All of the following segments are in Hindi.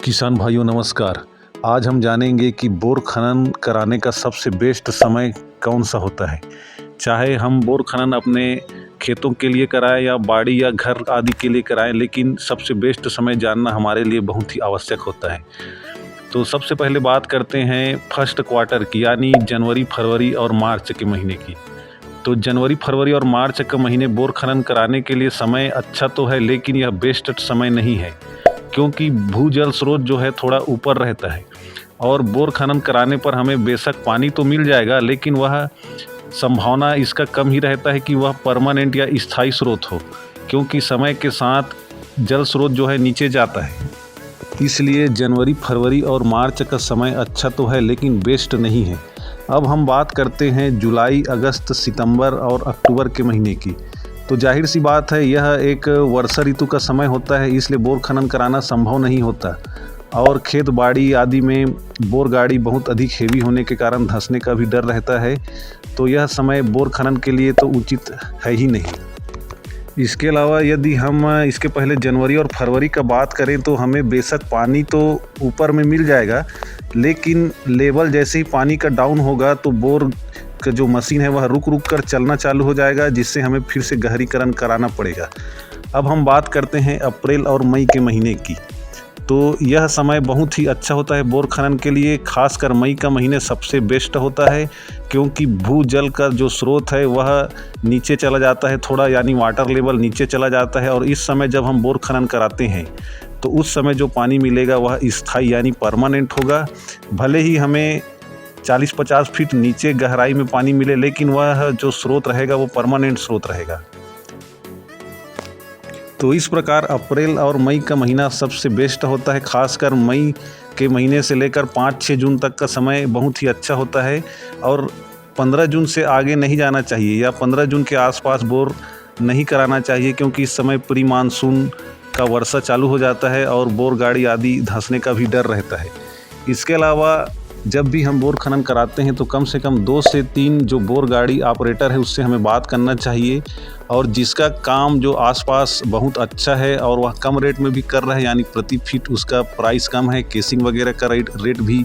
किसान भाइयों नमस्कार। आज हम जानेंगे कि बोर खनन कराने का सबसे बेस्ट समय कौन सा होता है। चाहे हम बोर खनन अपने खेतों के लिए कराएं या बाड़ी या घर आदि के लिए कराएं, लेकिन सबसे बेस्ट समय जानना हमारे लिए बहुत ही आवश्यक होता है। तो सबसे पहले बात करते हैं फर्स्ट क्वार्टर की, यानी जनवरी, फरवरी और मार्च के महीने की। तो जनवरी, फरवरी और मार्च के महीने बोर खनन कराने के लिए समय अच्छा तो है, लेकिन यह बेस्ट समय नहीं है, क्योंकि भूजल स्रोत जो है थोड़ा ऊपर रहता है और बोर खनन कराने पर हमें बेशक पानी तो मिल जाएगा, लेकिन वह संभावना इसका कम ही रहता है कि वह परमानेंट या स्थायी स्रोत हो, क्योंकि समय के साथ जल स्रोत जो है नीचे जाता है। इसलिए जनवरी, फरवरी और मार्च का समय अच्छा तो है, लेकिन बेस्ट नहीं है। अब हम बात करते हैं जुलाई, अगस्त, सितंबर और अक्टूबर के महीने की। तो जाहिर सी बात है, यह एक वर्षा ऋतु का समय होता है, इसलिए बोर खनन कराना संभव नहीं होता और खेत बाड़ी आदि में बोर गाड़ी बहुत अधिक हेवी होने के कारण धंसने का भी डर रहता है। तो यह समय बोर खनन के लिए तो उचित है ही नहीं। इसके अलावा यदि हम इसके पहले जनवरी और फरवरी का बात करें तो हमें बेशक पानी तो ऊपर में मिल जाएगा, लेकिन लेवल जैसे ही पानी का डाउन होगा तो बोर का जो मशीन है वह रुक रुक कर चलना चालू हो जाएगा, जिससे हमें फिर से गहरीकरण कराना पड़ेगा। अब हम बात करते हैं अप्रैल और मई के महीने की। तो यह समय बहुत ही अच्छा होता है बोर खनन के लिए। खासकर मई का महीने सबसे बेस्ट होता है, क्योंकि भूजल का जो स्रोत है वह नीचे चला जाता है थोड़ा, यानी वाटर लेवल नीचे चला जाता है। और इस समय जब हम बोर खनन कराते हैं तो उस समय जो पानी मिलेगा वह स्थायी यानी परमानेंट होगा। भले ही हमें 40-50 फीट नीचे गहराई में पानी मिले, लेकिन वह जो स्रोत रहेगा वो परमानेंट स्रोत रहेगा। तो इस प्रकार अप्रैल और मई का महीना सबसे बेस्ट होता है। खासकर मई के महीने से लेकर 5-6 जून तक का समय बहुत ही अच्छा होता है और 15 जून से आगे नहीं जाना चाहिए या 15 जून के आसपास बोर नहीं कराना चाहिए, क्योंकि इस समय प्री मानसून का वर्षा चालू हो जाता है और बोर गाड़ी आदि धंसने का भी डर रहता है। इसके अलावा जब भी हम बोर खनन कराते हैं तो कम से कम 2 से 3 जो बोर गाड़ी ऑपरेटर है उससे हमें बात करना चाहिए, और जिसका काम जो आसपास बहुत अच्छा है और वह कम रेट में भी कर रहा है, यानी प्रति फीट उसका प्राइस कम है, केसिंग वगैरह का रेट भी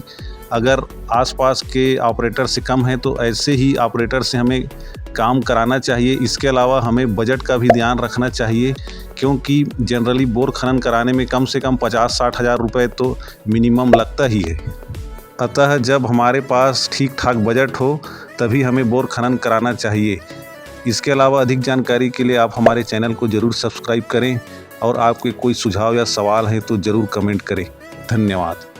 अगर आसपास के ऑपरेटर से कम है, तो ऐसे ही ऑपरेटर से हमें काम कराना चाहिए। इसके अलावा हमें बजट का भी ध्यान रखना चाहिए, क्योंकि जनरली बोर खनन कराने में कम से कम 50-60 हज़ार रुपये तो मिनिमम लगता ही है। अतः जब हमारे पास ठीक ठाक बजट हो तभी हमें बोर खनन कराना चाहिए। इसके अलावा अधिक जानकारी के लिए आप हमारे चैनल को ज़रूर सब्सक्राइब करें, और आपके कोई सुझाव या सवाल हैं तो ज़रूर कमेंट करें। धन्यवाद।